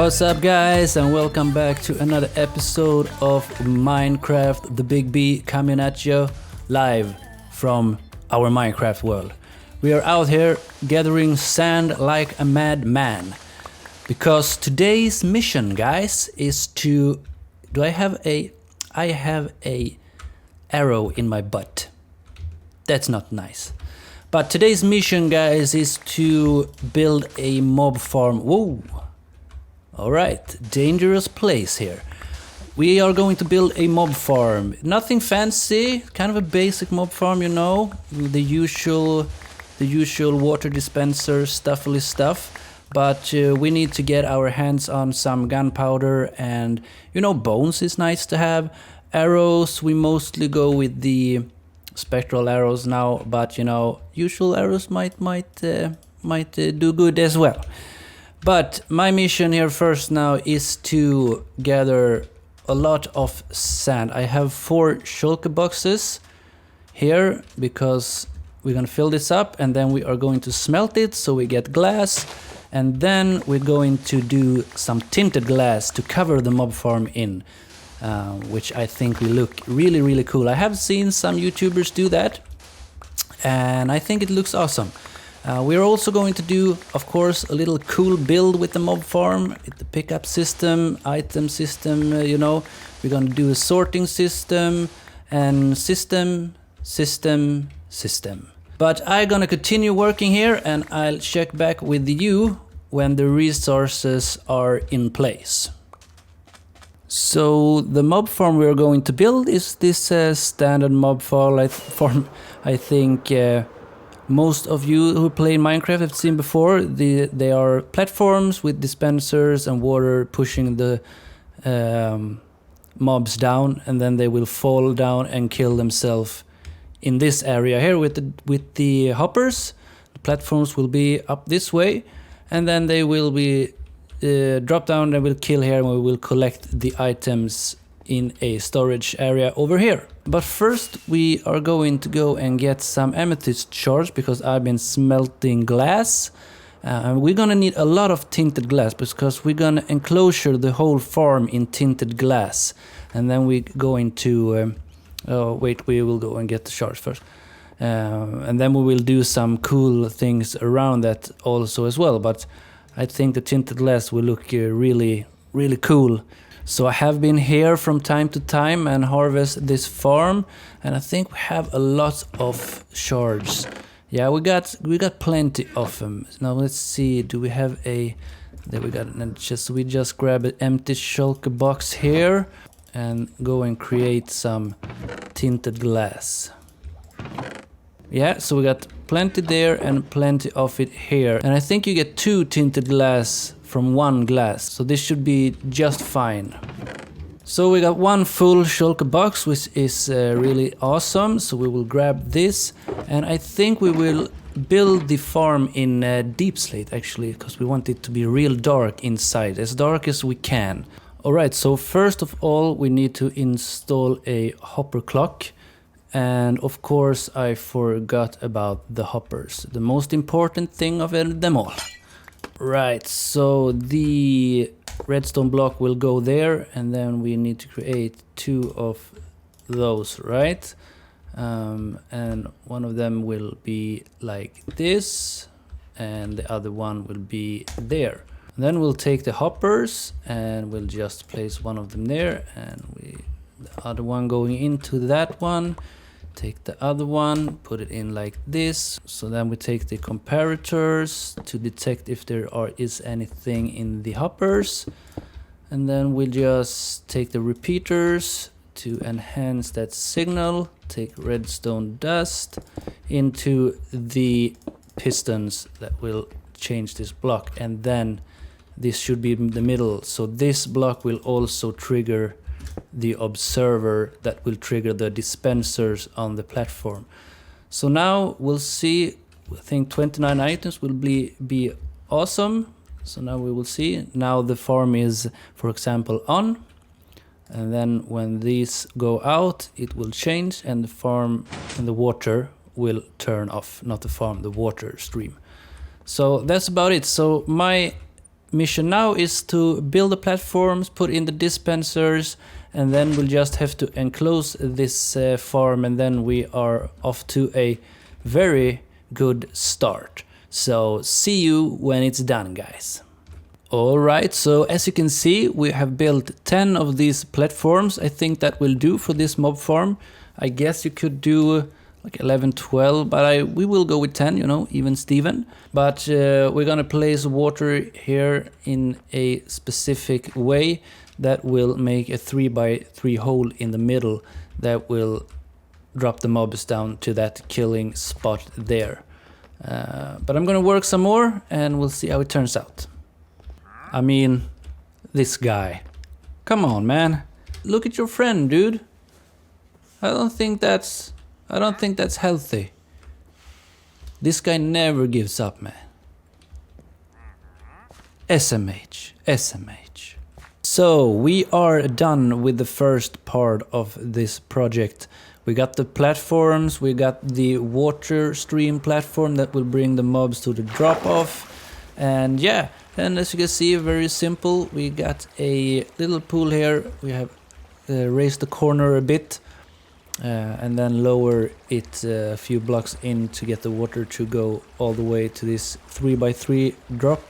What's up, guys, and welcome back to another episode of Minecraft the Big B, coming at you live from our Minecraft world. We are out here gathering sand like a madman because today's mission, guys, is to... I have a arrow in my butt. That's not nice. But today's mission, guys, is to build a mob farm. Whoa! Alright, dangerous place here. We are going to build a mob farm. Nothing fancy, kind of a basic mob farm, you know. The usual water dispenser, stuffy stuff. But we need to get our hands on some gunpowder and, you know, bones is nice to have. Arrows, we mostly go with the spectral arrows now, but, you know, usual arrows might do good as well. But my mission here first now is to gather a lot of sand. I have 4 shulker boxes here because we're gonna fill this up and then we are going to smelt it so we get glass, and then we're going to do some tinted glass to cover the mob farm in, which I think will look really cool. I have seen some YouTubers do that and I think it looks awesome. We're also going to do, of course, a little cool build with the mob farm, the pickup system, item system, you know. We're going to do a sorting system and system. But I'm going to continue working here and I'll check back with you when the resources are in place. So the mob farm we're going to build is this standard mob farm. I think most of you who play Minecraft have seen before. They are platforms with dispensers and water pushing the mobs down, and then they will fall down and kill themselves in this area here with the hoppers. The platforms will be up this way, and then they will be drop down and will kill here, and we will collect the items in a storage area over here. But first we are going to go and get some amethyst shards because I've been smelting glass. And we're gonna need a lot of tinted glass because we're gonna enclosure the whole farm in tinted glass. And then we're going to... we will go and get the shards first. And then we will do some cool things around that also as well. But I think the tinted glass will look really cool. So I have been here from time to time and harvest this farm, and I think we have a lot of shards. Yeah, we got plenty of them. Now let's see, do we have a... There we got it. We just grab an empty shulker box here and go and create some tinted glass. Yeah, so we got plenty there and plenty of it here. And I think you get 2 tinted glass from 1 glass, so this should be just fine. So we got 1 full shulker box, which is really awesome. So we will grab this, and I think we will build the farm in deep slate actually, because we want it to be real dark inside, as dark as we can. Alright, so first of all we need to install a hopper clock. And of course I forgot about the hoppers, the most important thing of them all. Right, so the redstone block will go there, and then we need to create 2 of those, right? And one of them will be like this, and the other one will be there. And then we'll take the hoppers and we'll just place one of them there, and the other one going into that one. Take the other one, put it in like this. So then we take the comparators to detect if there is anything in the hoppers. And then we just take the repeaters to enhance that signal. Take redstone dust into the pistons that will change this block. And then this should be in the middle. So this block will also trigger the observer that will trigger the dispensers on the platform. So now we'll see, I think 29 items will be awesome. So now we will see. Now the farm is, for example, on. And then when these go out, it will change, and the farm and the water will turn off. Not the farm, the water stream. So that's about it. So my mission now is to build the platforms, put in the dispensers, and then we'll just have to enclose this farm, and then we are off to a very good start. So see you when it's done, guys. Alright, so as you can see, we have built 10 of these platforms. I think that will do for this mob farm. I guess you could do like 11, 12, but we will go with 10, you know, even Steven. But we're gonna place water here in a specific way that will make a 3x3 hole in the middle that will drop the mobs down to that killing spot there. But I'm gonna work some more and we'll see how it turns out. I mean, this guy. Come on, man. Look at your friend, dude. I don't think that's healthy. This guy never gives up, man. SMH, SMH. So we are done with the first part of this project. We got the platforms, we got the water stream platform that will bring the mobs to the drop off. And yeah, and as you can see, very simple. We got a little pool here. We have raised the corner a bit. And then lower it a few blocks in to get the water to go all the way to this 3x3 drop.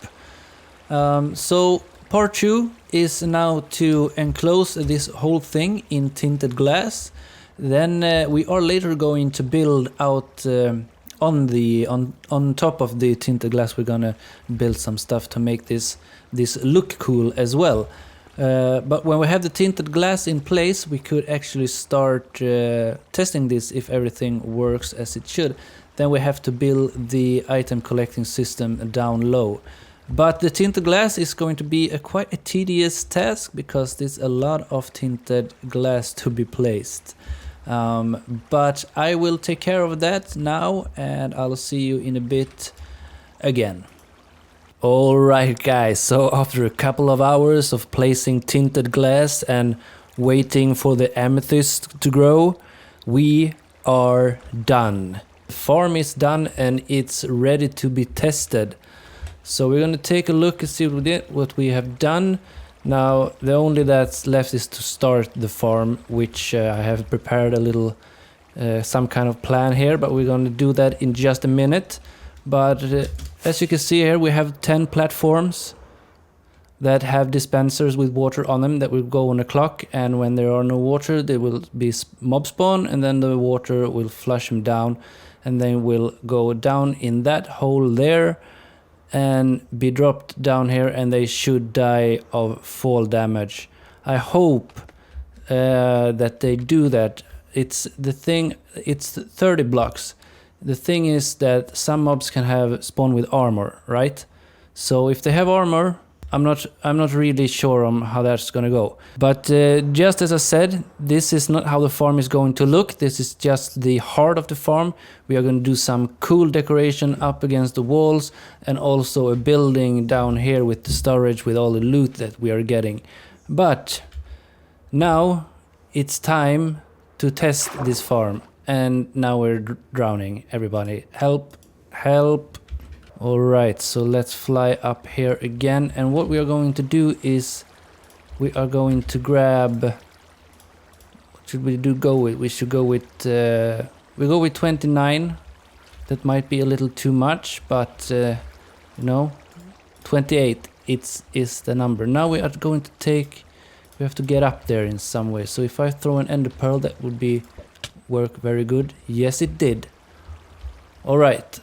So part 2 is now to enclose this whole thing in tinted glass. Then we are later going to build out on top of the tinted glass. We're gonna build some stuff to make this look cool as well. But when we have the tinted glass in place, we could actually start testing this if everything works as it should. Then we have to build the item collecting system down low. But the tinted glass is going to be quite a tedious task because there's a lot of tinted glass to be placed. But I will take care of that now and I'll see you in a bit again. Alright guys, so after a couple of hours of placing tinted glass and waiting for the amethyst to grow, we are done. The farm is done and it's ready to be tested. So we're gonna take a look and see what we have done. Now the only that's left is to start the farm, which I have prepared a little some kind of plan here, but we're gonna do that in just a minute. But as you can see here, we have 10 platforms that have dispensers with water on them that will go on a clock, and when there are no water, there will be mob spawn, and then the water will flush them down, and then will go down in that hole there and be dropped down here, and they should die of fall damage. I hope that they do that. It's 30 blocks. The thing is that some mobs can have spawn with armor, right? So if they have armor, I'm not really sure on how that's gonna go. But just as I said, this is not how the farm is going to look. This is just the heart of the farm. We are going to do some cool decoration up against the walls and also a building down here with the storage with all the loot that we are getting. But now it's time to test this farm. And now we're drowning. Everybody, help, help. Alright, so let's fly up here again. And what we are going to do is we are going to grab... What should we go with? We should go with... we go with 29. That might be a little too much, but you know, 28 is the number. Now we are going to take... We have to get up there in some way. So if I throw an ender pearl, that would be... work very good. Yes, it did. Alright,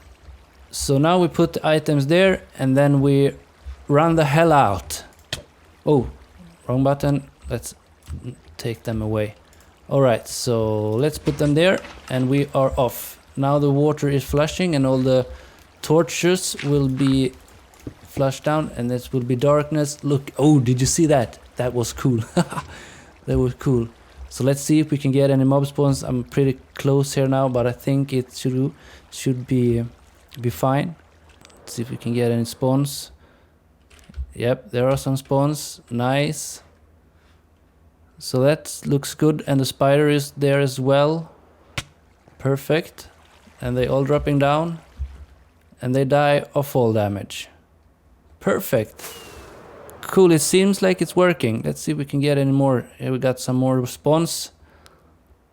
so now we put the items there and then we run the hell out. Oh, wrong button. Let's take them away. Alright, so let's put them there and we are off. Now the water is flushing and all the torches will be flushed down and this will be darkness. Look, oh, did you see that? That was cool. That was cool. So let's see if we can get any mob spawns. I'm pretty close here now, but I think it should be fine. Let's see if we can get any spawns. Yep, there are some spawns. Nice. So that looks good, and the spider is there as well. Perfect. And they all dropping down, and they die of fall damage. Perfect. cool. It seems like it's working. Let's see if we can get any more. Here we got some more spawns.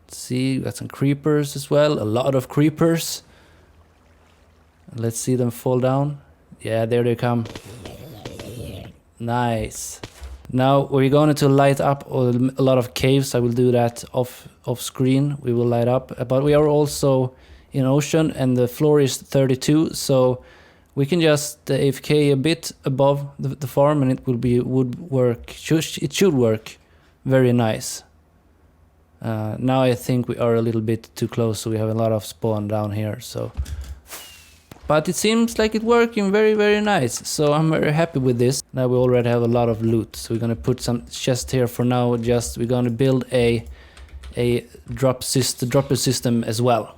Let's see, we got some creepers as well. A lot of creepers. Let's see them fall down. Yeah, there they come. Nice. Now we're going to light up a lot of caves. I will do that off screen. We will light up. But we are also in ocean and the floor is 32. So we can just AFK a bit above the farm and it would work. It should work very nice. Now I think we are a little bit too close, so we have a lot of spawn down here. So, but it seems like it's working very, very nice. So I'm very happy with this. Now we already have a lot of loot. So we're gonna put some chests here for now. We're gonna build a dropper system as well.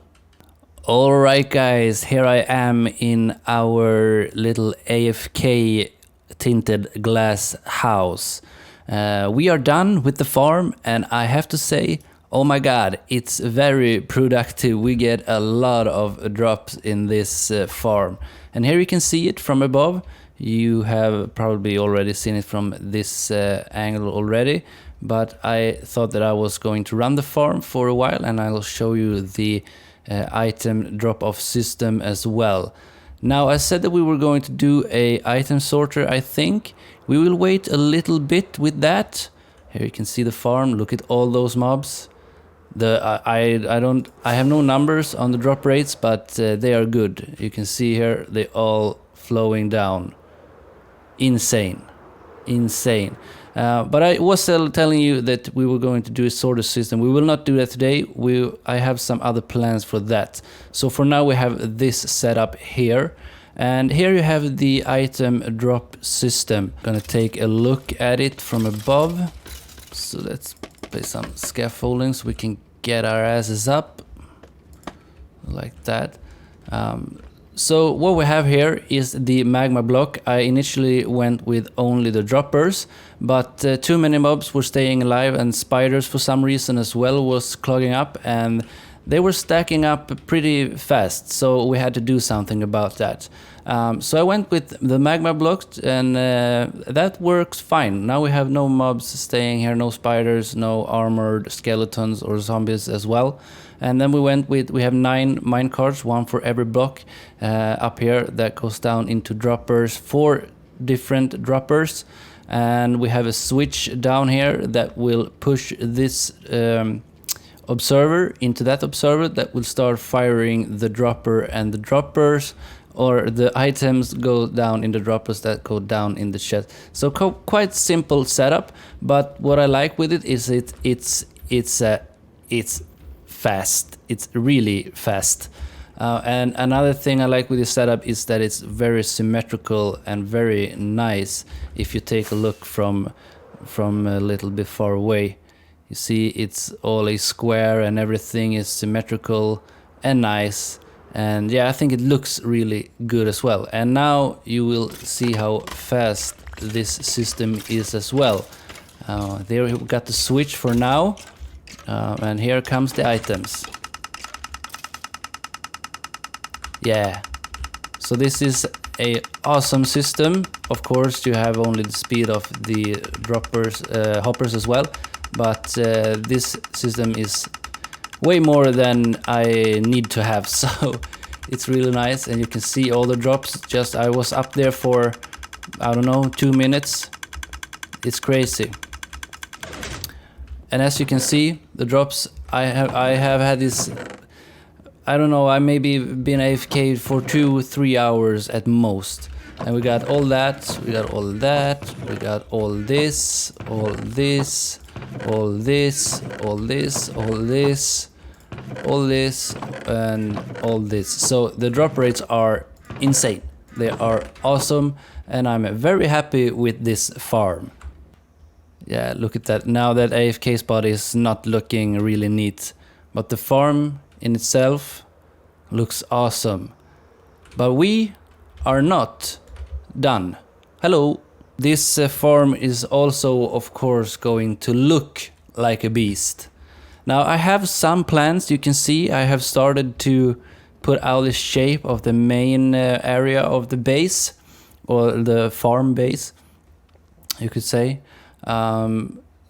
Alright guys, here I am in our little AFK tinted glass house. We are done with the farm and I have to say, oh my god, it's very productive. We get a lot of drops in this farm. And here you can see it from above. You have probably already seen it from this angle already. But I thought that I was going to run the farm for a while and I'll show you the item drop-off system as well. Now I said that we were going to do a item sorter. I think we will wait a little bit with that. Here you can see the farm. Look at all those mobs. I have no numbers on the drop rates, but they are good. You can see here they all flowing down. Insane. But I was telling you that we were going to do a sorter system. We will not do that today. I have some other plans for that. So for now we have this setup here. And here you have the item drop system. Gonna take a look at it from above. So let's place some scaffolding so we can get our asses up. Like that. So what we have here is the magma block. I initially went with only the droppers, but too many mobs were staying alive and spiders for some reason as well was clogging up and they were stacking up pretty fast, so we had to do something about that. So I went with the magma blocks and that works fine. Now we have no mobs staying here, no spiders, no armored skeletons or zombies as well. And then we have 9 minecarts, one for every block up here that goes down into droppers, 4 different droppers. And we have a switch down here that will push this observer into that observer that will start firing the dropper, and the droppers or the items go down in the droppers that go down in the chest. So quite simple setup, but what I like with it is it's fast. It's really fast. And another thing I like with this setup is that it's very symmetrical and very nice. If you take a look from a little bit far away, you see it's all a square and everything is symmetrical and nice. And yeah, I think it looks really good as well. And now you will see how fast this system is as well. There we got the switch for now. And here comes the items. Yeah. So this is a awesome system. Of course, you have only the speed of the droppers, hoppers as well. But this system is way more than I need to have, so it's really nice. And you can see all the drops. I was up there for, I don't know, 2 minutes. It's crazy. And as you can see, the drops, I have had this, I don't know, I maybe been AFK for 2-3 hours at most. And we got all that, we got all that, we got all this, all this, all this, all this, all this, all this, and all this. So the drop rates are insane. They are awesome, and I'm very happy with this farm. Yeah, look at that. Now that AFK spot is not looking really neat, but the farm in itself looks awesome. But we are not done. Hello. This farm is also, of course, going to look like a beast. Now I have some plans. You can see I have started to put out the shape of the main area of the base, or the farm base. you could say.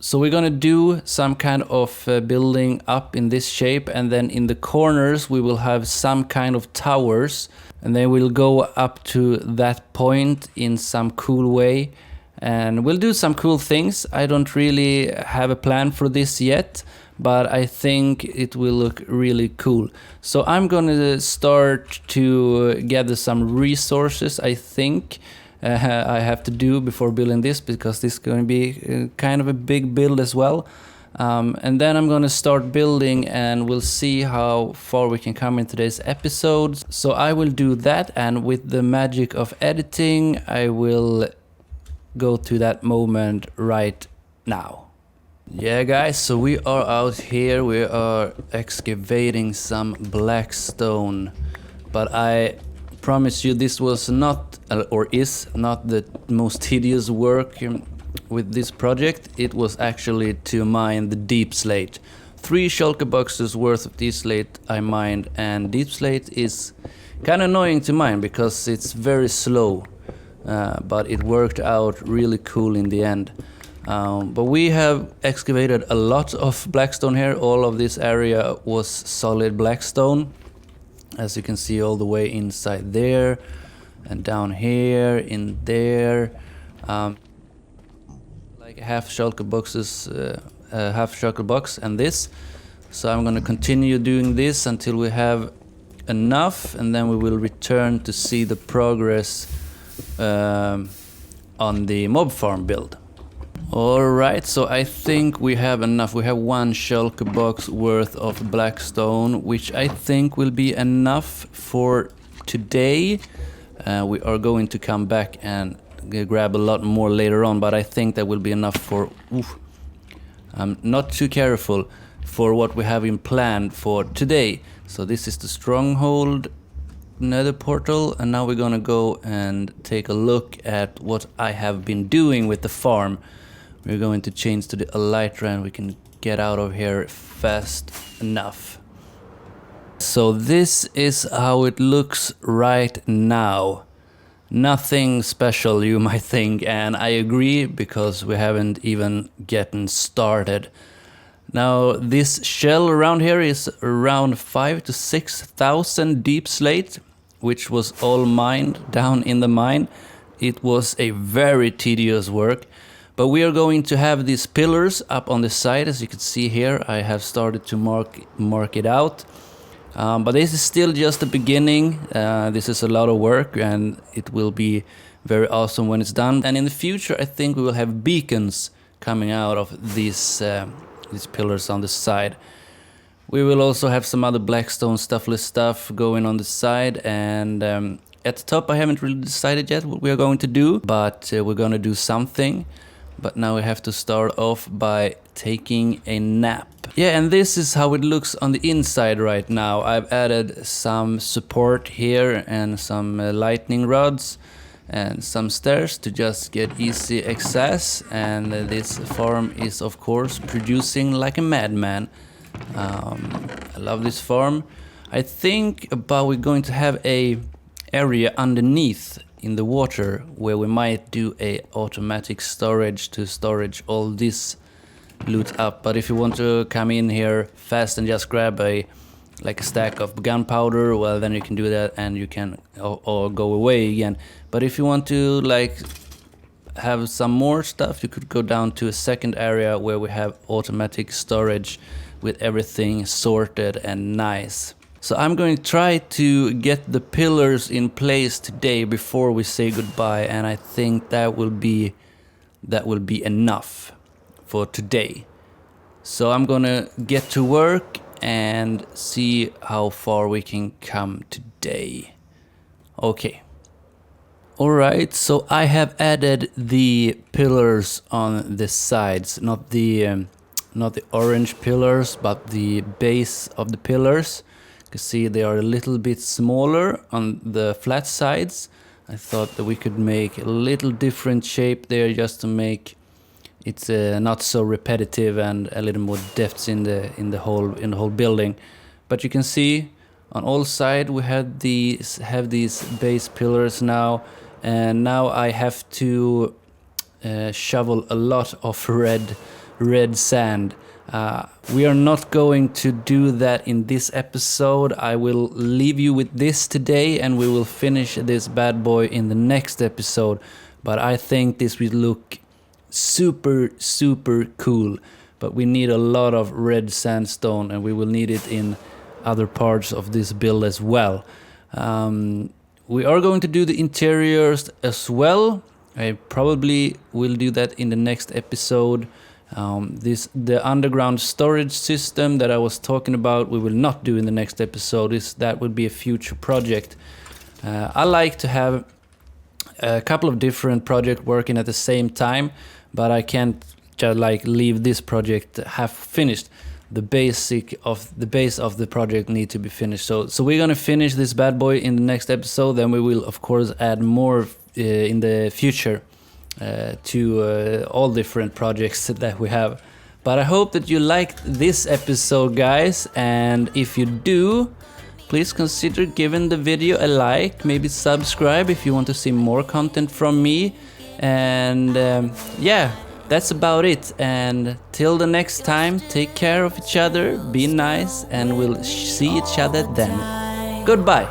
So we're gonna do some kind of building up in this shape, and then in the corners we will have some kind of towers, and then we'll go up to that point in some cool way, and we'll do some cool things. I don't really have a plan for this yet, but I think it will look really cool. So I'm gonna start to gather some resources, I think. I have to do before building this, because this is going to be kind of a big build as well. And then I'm going to start building, and we'll see how far we can come in today's episodes. So I will do that, and with the magic of editing, I will go to that moment right now. Yeah guys, so we are out here, we are excavating some black stone, but I promise you this was not, or is not, the most tedious work with this project. It was actually to mine the deep slate. 3 shulker boxes worth of deep slate I mined, and deep slate is kind of annoying to mine because it's very slow, but it worked out really cool in the end. But we have excavated a lot of blackstone here. All of this area was solid blackstone, as you can see, all the way inside there and down here, in there, like half shulker boxes, half shulker box and this. So I'm gonna continue doing this until we have enough, and then we will return to see the progress on the mob farm build. Alright, so I think we have enough. We have 1 shulker box worth of blackstone, which I think will be enough for today. We are going to come back and grab a lot more later on, but I think that will be enough for... I'm not too careful for what we have in plan for today. So this is the stronghold nether portal, and now we're gonna go and take a look at what I have been doing with the farm. We're going to change to the elytra, and we can get out of here fast enough. So this is how it looks right now. Nothing special, you might think, and I agree, because we haven't even gotten started. Now this shell around here is around 5,000 to 6,000 deep slate, which was all mined down in the mine. It was a very tedious work. But we are going to have these pillars up on the side, as you can see here. I have started to mark it out. But this is still just the beginning. This is a lot of work, and it will be very awesome when it's done. And in the future, I think we will have beacons coming out of these pillars on the side. We will also have some other blackstone stuffless stuff going on the side, and at the top I haven't really decided yet what we are going to do, but we're going to do something. But now we have to start off by taking a nap. Yeah, and this is how it looks on the inside right now. I've added some support here and some lightning rods and some stairs to just get easy access. And this farm is of course producing like a madman. I love this farm. I think about we're going to have a area underneath in the water where we might do a automatic storage to storage all this loot up. But if you want to come in here fast and just grab a stack of gunpowder, well, then you can do that, and you can or go away again. But if you want to have some more stuff, you could go down to a second area where we have automatic storage with everything sorted and nice. So I'm going to try to get the pillars in place today before we say goodbye, and I think that will be enough for today. So I'm gonna get to work and see how far we can come today. Okay. Alright, so I have added the pillars on the sides, not the orange pillars, but the base of the pillars. You can see they are a little bit smaller on the flat sides. I thought that we could make a little different shape there just to make it not so repetitive and a little more depth in the whole building. But you can see on all sides we have these base pillars now, and now I have to shovel a lot of red sand. We are not going to do that in this episode. I will leave you with this today, and we will finish this bad boy in the next episode. But I think this will look super cool. But we need a lot of red sandstone, and we will need it in other parts of this build as well. We are going to do the interiors as well. I probably will do that in the next episode. The underground storage system that I was talking about, we will not do in the next episode. That would be a future project. I like to have a couple of different projects working at the same time, but I can't just leave this project half finished. The base of the project need to be finished. So we're gonna finish this bad boy in the next episode. Then we will of course add more in the future. To all different projects that we have. But I hope that you liked this episode, guys, and if you do, please consider giving the video a like, maybe subscribe if you want to see more content from me, and yeah, that's about it. And till the next time, take care of each other, be nice, and we'll see each other then. Goodbye.